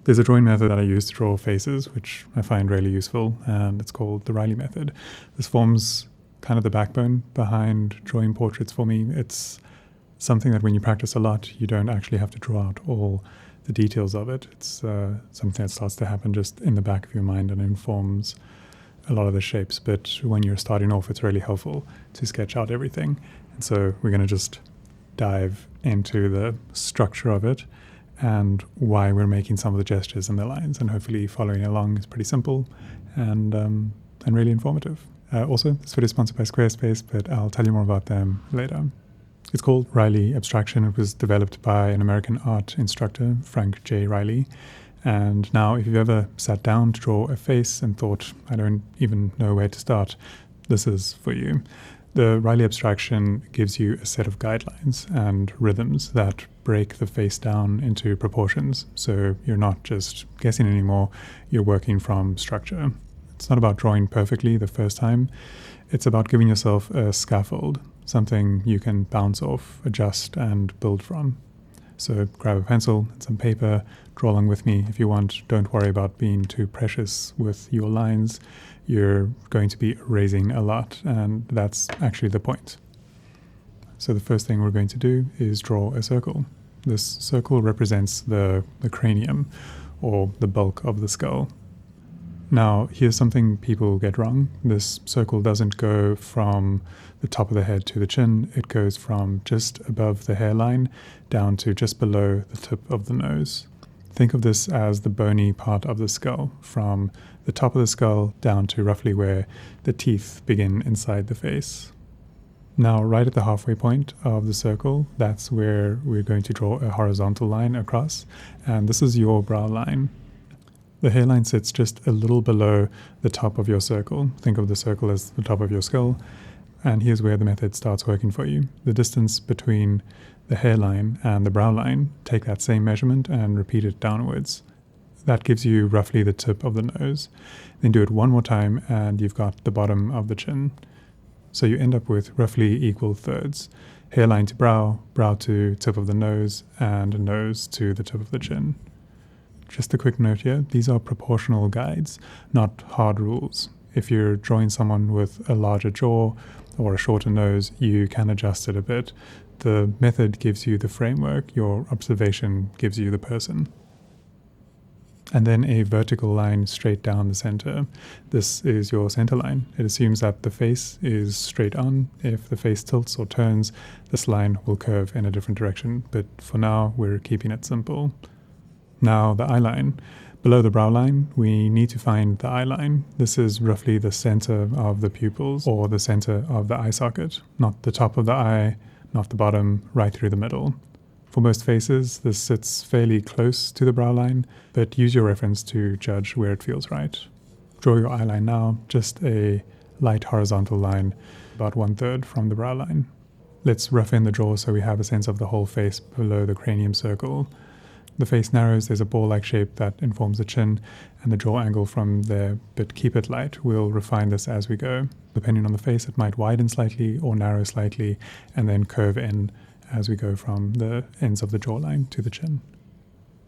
There's a drawing method that I use to draw faces, which I find really useful, and it's called the Reilly method. This forms kind of the backbone behind drawing portraits for me. It's something that when you practice a lot, you don't actually have to draw out all the details of it. It's something that starts to happen just in the back of your mind and informs a lot of the shapes. But when you're starting off, it's really helpful to sketch out everything. And so we're going to just dive into the structure of it and why we're making some of the gestures and the lines, and hopefully following along is pretty simple and really informative. Also, this video is sponsored by Squarespace, but I'll tell you more about them later. It's called Reilly Abstraction. It was developed by an American art instructor, Frank J. Reilly. And now, if you've ever sat down to draw a face and thought, I don't even know where to start, this is for you. The Reilly Abstraction gives you a set of guidelines and rhythms that break the face down into proportions. So you're not just guessing anymore, you're working from structure. It's not about drawing perfectly the first time. It's about giving yourself a scaffold, something you can bounce off, adjust, and build from. So grab a pencil and some paper, draw along with me if you want. Don't worry about being too precious with your lines. You're going to be erasing a lot, and that's actually the point. So the first thing we're going to do is draw a circle. This circle represents the cranium, or the bulk of the skull. Now, here's something people get wrong. This circle doesn't go from the top of the head to the chin. It goes from just above the hairline down to just below the tip of the nose. Think of this as the bony part of the skull, from the top of the skull down to roughly where the teeth begin inside the face. Now, right at the halfway point of the circle, that's where we're going to draw a horizontal line across, and this is your brow line. The hairline sits just a little below the top of your circle. Think of the circle as the top of your skull, and here's where the method starts working for you. The distance between the hairline and the brow line, take that same measurement and repeat it downwards. That gives you roughly the tip of the nose. Then do it one more time and you've got the bottom of the chin. So you end up with roughly equal thirds. Hairline to brow, brow to tip of the nose, and nose to the tip of the chin. Just a quick note here, these are proportional guides, not hard rules. If you're drawing someone with a larger jaw or a shorter nose, you can adjust it a bit. The method gives you the framework, your observation gives you the person. And then a vertical line straight down the center. This is your center line. It assumes that the face is straight on. If the face tilts or turns, this line will curve in a different direction. But for now, we're keeping it simple. Now the eye line. Below the brow line, we need to find the eye line. This is roughly the center of the pupils, or the center of the eye socket. Not the top of the eye, not the bottom, right through the middle. For most faces, this sits fairly close to the brow line, but use your reference to judge where it feels right. Draw your eye line now, just a light horizontal line, about 1/3 from the brow line. Let's rough in the draw so we have a sense of the whole face below the cranium circle. The face narrows, there's a ball-like shape that informs the chin and the jaw angle from there, but keep it light. We'll refine this as we go. Depending on the face, it might widen slightly or narrow slightly and then curve in as we go from the ends of the jawline to the chin.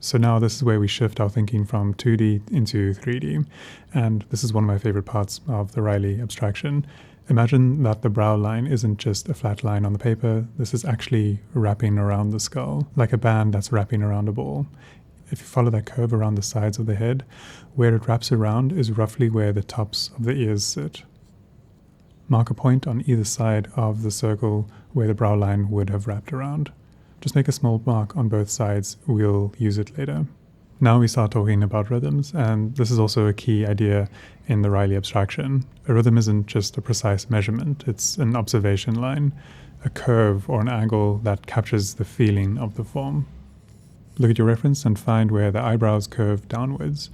So now this is where we shift our thinking from 2D into 3D, and this is one of my favorite parts of the Reilly Abstraction. Imagine that the brow line isn't just a flat line on the paper. This is actually wrapping around the skull, like a band that's wrapping around a ball. If you follow that curve around the sides of the head, where it wraps around is roughly where the tops of the ears sit. Mark a point on either side of the circle where the brow line would have wrapped around. Just make a small mark on both sides, we'll use it later. Now we start talking about rhythms, and this is also a key idea in the Reilly Abstraction. A rhythm isn't just a precise measurement, it's an observation line, a curve or an angle that captures the feeling of the form. Look at your reference and find where the eyebrows curve downwards.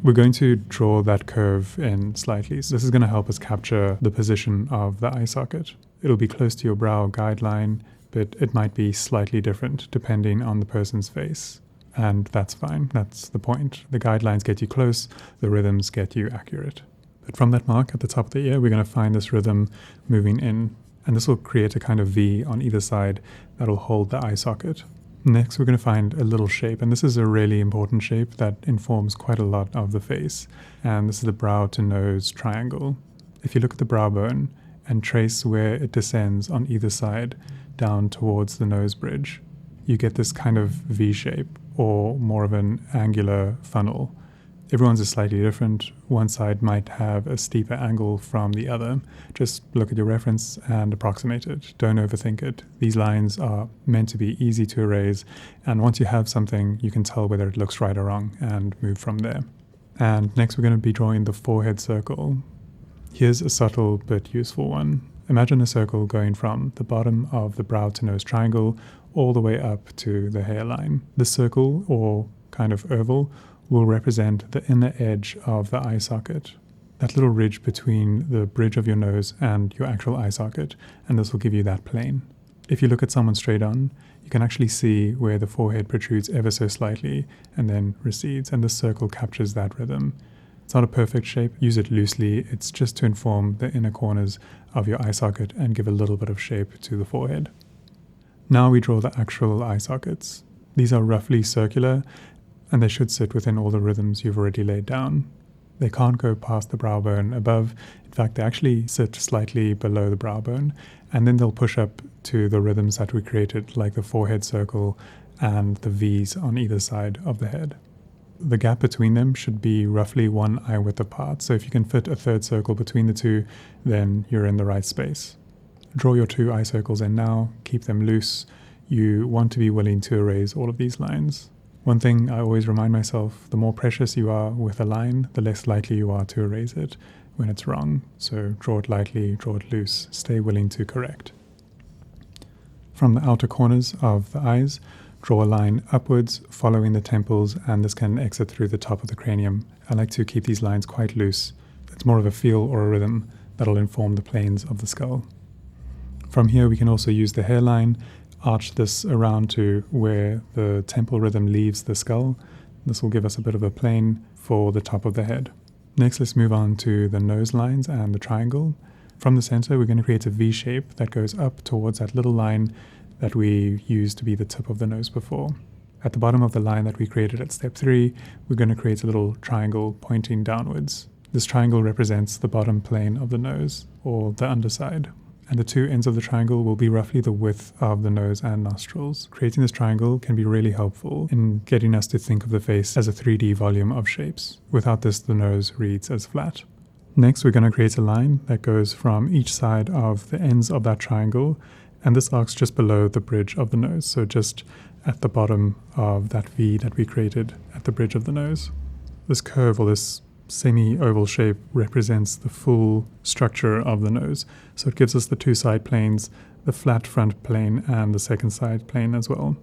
We're going to draw that curve in slightly. So this is going to help us capture the position of the eye socket. It'll be close to your brow guideline, but it might be slightly different depending on the person's face. And that's fine. That's the point. The guidelines get you close, the rhythms get you accurate. But from that mark at the top of the ear, we're going to find this rhythm moving in. And this will create a kind of V on either side that'll hold the eye socket. Next, we're going to find a little shape, and this is a really important shape that informs quite a lot of the face, and this is the brow to nose triangle. If you look at the brow bone and trace where it descends on either side down towards the nose bridge, you get this kind of V shape, or more of an angular funnel. Everyone's is slightly different. One side might have a steeper angle from the other. Just look at your reference and approximate it. Don't overthink it. These lines are meant to be easy to erase, and once you have something, you can tell whether it looks right or wrong and move from there. And next we're going to be drawing the forehead circle. Here's a subtle but useful one. Imagine a circle going from the bottom of the brow to nose triangle all the way up to the hairline. This circle, or kind of oval, will represent the inner edge of the eye socket, that little ridge between the bridge of your nose and your actual eye socket, and this will give you that plane. If you look at someone straight on, you can actually see where the forehead protrudes ever so slightly and then recedes, and this circle captures that rhythm. It's not a perfect shape, use it loosely, it's just to inform the inner corners of your eye socket and give a little bit of shape to the forehead. Now we draw the actual eye sockets. These are roughly circular, and they should sit within all the rhythms you've already laid down. They can't go past the brow bone above. In fact, they actually sit slightly below the brow bone, and then they'll push up to the rhythms that we created, like the forehead circle and the V's on either side of the head. The gap between them should be roughly 1 eye width apart, so if you can fit a third circle between the two, then you're in the right space. Draw your 2 eye circles in now, keep them loose. You want to be willing to erase all of these lines. One thing I always remind myself, the more precious you are with a line, the less likely you are to erase it when it's wrong. So draw it lightly, draw it loose, stay willing to correct. From the outer corners of the eyes, draw a line upwards, following the temples, and this can exit through the top of the cranium. I like to keep these lines quite loose. It's more of a feel or a rhythm that'll inform the planes of the skull. From here, we can also use the hairline, arch this around to where the temple rhythm leaves the skull. This will give us a bit of a plane for the top of the head. Next, let's move on to the nose lines and the triangle. From the center, we're going to create a V shape that goes up towards that little line that we used to be the tip of the nose before. At the bottom of the line that we created at step 3, we're going to create a little triangle pointing downwards. This triangle represents the bottom plane of the nose, or the underside. And the 2 ends of the triangle will be roughly the width of the nose and nostrils. Creating this triangle can be really helpful in getting us to think of the face as a 3D volume of shapes. Without this, the nose reads as flat. Next, we're going to create a line that goes from each side of the ends of that triangle, and this arcs just below the bridge of the nose, so just at the bottom of that V that we created at the bridge of the nose. This curve, or this semi-oval shape, represents the full structure of the nose. So it gives us the 2 side planes, the flat front plane and the second side plane as well.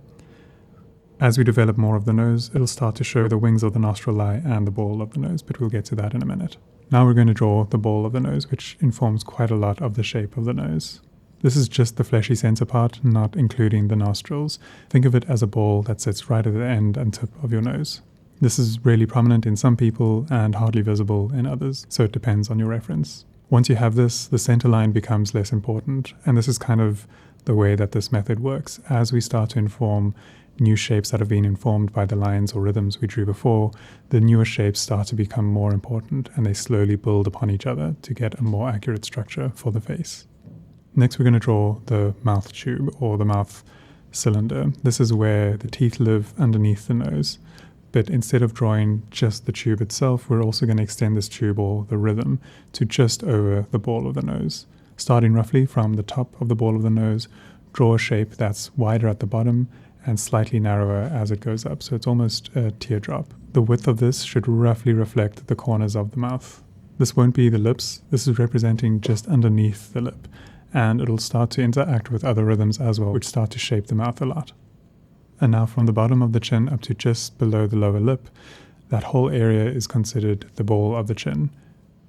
As we develop more of the nose, it'll start to show the wings of the nostril eye and the ball of the nose, but we'll get to that in a minute. Now we're going to draw the ball of the nose, which informs quite a lot of the shape of the nose. This is just the fleshy center part, not including the nostrils. Think of it as a ball that sits right at the end and tip of your nose. This is really prominent in some people and hardly visible in others, so it depends on your reference. Once you have this, the center line becomes less important, and this is kind of the way that this method works. As we start to inform new shapes that have been informed by the lines or rhythms we drew before, the newer shapes start to become more important, and they slowly build upon each other to get a more accurate structure for the face. Next, we're going to draw the mouth tube, or the mouth cylinder. This is where the teeth live underneath the nose. But instead of drawing just the tube itself, we're also going to extend this tube, or the rhythm, to just over the ball of the nose. Starting roughly from the top of the ball of the nose, draw a shape that's wider at the bottom and slightly narrower as it goes up, so it's almost a teardrop. The width of this should roughly reflect the corners of the mouth. This won't be the lips, this is representing just underneath the lip, and it'll start to interact with other rhythms as well, which start to shape the mouth a lot. And now from the bottom of the chin up to just below the lower lip, that whole area is considered the ball of the chin.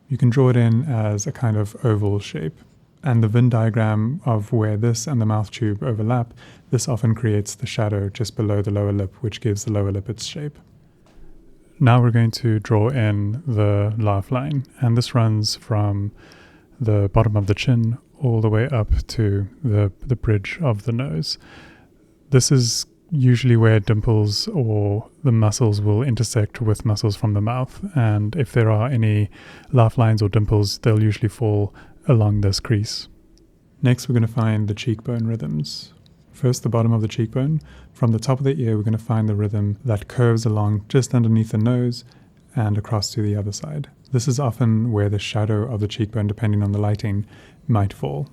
You can draw it in as a kind of oval shape. And the Venn diagram of where this and the mouth tube overlap, this often creates the shadow just below the lower lip, which gives the lower lip its shape. Now we're going to draw in the laugh line, and this runs from the bottom of the chin all the way up to the bridge of the nose. This is usually where dimples or the muscles will intersect with muscles from the mouth. And if there are any laugh lines or dimples, they'll usually fall along this crease. Next, we're going to find the cheekbone rhythms. First, the bottom of the cheekbone. From the top of the ear, we're going to find the rhythm that curves along just underneath the nose and across to the other side. This is often where the shadow of the cheekbone, depending on the lighting, might fall.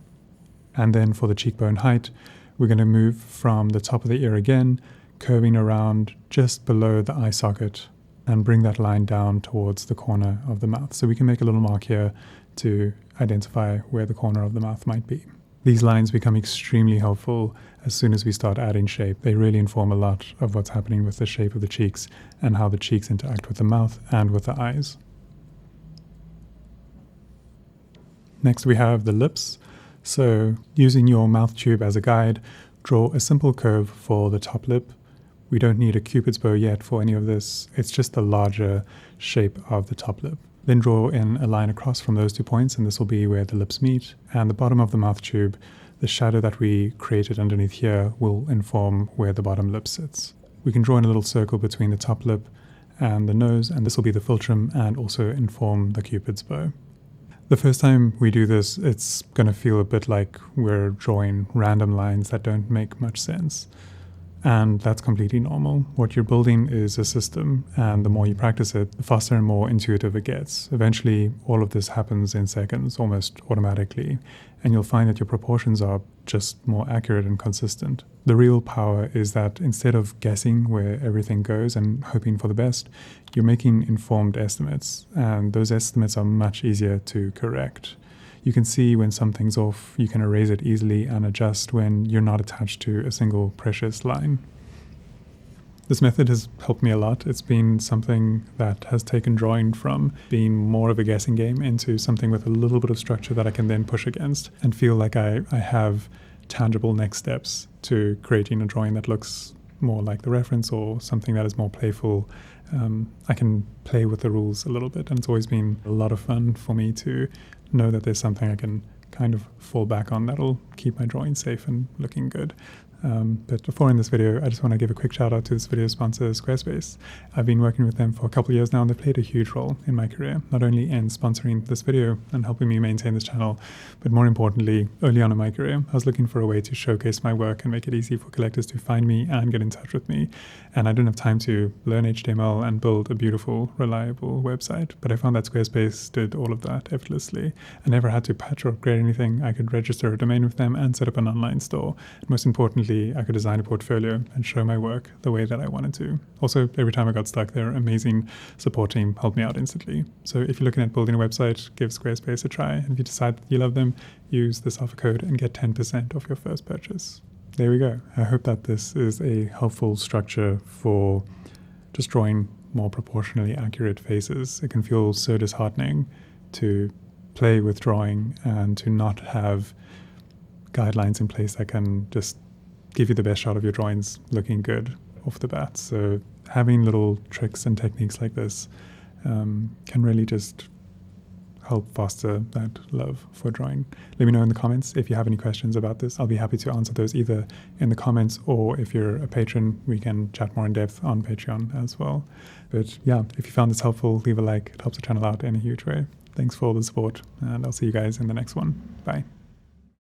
And then for the cheekbone height, we're going to move from the top of the ear again, curving around just below the eye socket and bring that line down towards the corner of the mouth. So we can make a little mark here to identify where the corner of the mouth might be. These lines become extremely helpful as soon as we start adding shape. They really inform a lot of what's happening with the shape of the cheeks and how the cheeks interact with the mouth and with the eyes. Next, we have the lips. So using your mouth tube as a guide, draw a simple curve for the top lip. We don't need a cupid's bow yet for any of this. It's just the larger shape of the top lip. Then draw in a line across from those 2 points, and this will be where the lips meet. And the bottom of the mouth tube, the shadow that we created underneath here will inform where the bottom lip sits. We can draw in a little circle between the top lip and the nose, and this will be the philtrum and also inform the cupid's bow. The first time we do this, it's going to feel a bit like we're drawing random lines that don't make much sense. And that's completely normal. What you're building is a system, and the more you practice it, the faster and more intuitive it gets. Eventually, all of this happens in seconds, almost automatically, and you'll find that your proportions are just more accurate and consistent. The real power is that instead of guessing where everything goes and hoping for the best, you're making informed estimates, and those estimates are much easier to correct. You can see when something's off, you can erase it easily and adjust when you're not attached to a single precious line. This method has helped me a lot. It's been something that has taken drawing from being more of a guessing game into something with a little bit of structure that I can then push against and feel like I have tangible next steps to creating a drawing that looks more like the reference or something that is more playful. I can play with the rules a little bit, and it's always been a lot of fun for me to know that there's something I can kind of fall back on that'll keep my drawing safe and looking good. But before in this video, I just want to give a quick shout out to this video sponsor, Squarespace. I've been working with them for a couple of years now, and they've played a huge role in my career, not only in sponsoring this video and helping me maintain this channel, but more importantly, early on in my career, I was looking for a way to showcase my work and make it easy for collectors to find me and get in touch with me. And I didn't have time to learn HTML and build a beautiful, reliable website, but I found that Squarespace did all of that effortlessly. I never had to patch or upgrade anything. I could register a domain with them and set up an online store. And most importantly, I could design a portfolio and show my work the way that I wanted to. Also, every time I got stuck, their amazing support team helped me out instantly. So if you're looking at building a website, give Squarespace a try. And if you decide that you love them, use this offer code and get 10% off your first purchase. There we go. I hope that this is a helpful structure for just drawing more proportionally accurate faces. It can feel so disheartening to play with drawing and to not have guidelines in place that can just give you the best shot of your drawings looking good off the bat. So having little tricks and techniques like this can really just help foster that love for drawing. Let me know in the comments if you have any questions about this. I'll be happy to answer those either in the comments, or if you're a patron, we can chat more in depth on Patreon as well. But yeah, if you found this helpful, leave a like. It helps the channel out in a huge way. Thanks for all the support, and I'll see you guys in the next one. Bye.